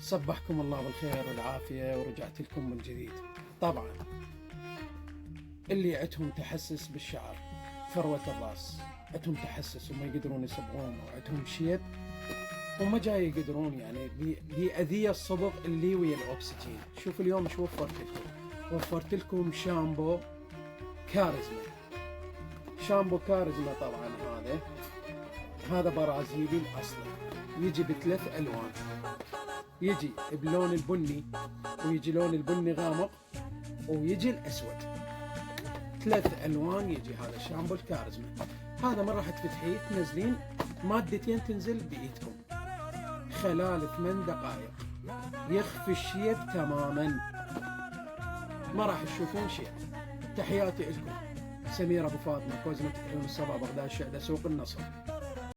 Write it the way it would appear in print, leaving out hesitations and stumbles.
صبحكم الله بالخير والعافية ورجعت لكم من جديد. طبعا اللي عندهم تحسس بالشعر، فروة الراس، عندهم تحسس وما يقدرون يصبغون وعندهم شيب وما جاي يقدرون، يعني بأذية الصبغ اللي ويا الأكسجين. شوف اليوم شو وفرت لكم شامبو كاريزما. شامبو كاريزما طبعا هذا برازيلي الأصلي، يجي بثلاث ألوان، يجي بلون البني ويجي لون البني غامق ويجي الأسود، ثلاث ألوان يجي هذا الشامبو الكاريزما. هذا من راح تفتحيه تنزلين مادتين تنزل بإيدكم خلال 8 دقائق يخفي الشيب تماما، ما راح تشوفون شيء. تحياتي لكم، سمير أبو فاطمة، كوزمة عيون الصبا، بغداد، الشعدة، سوق النصر.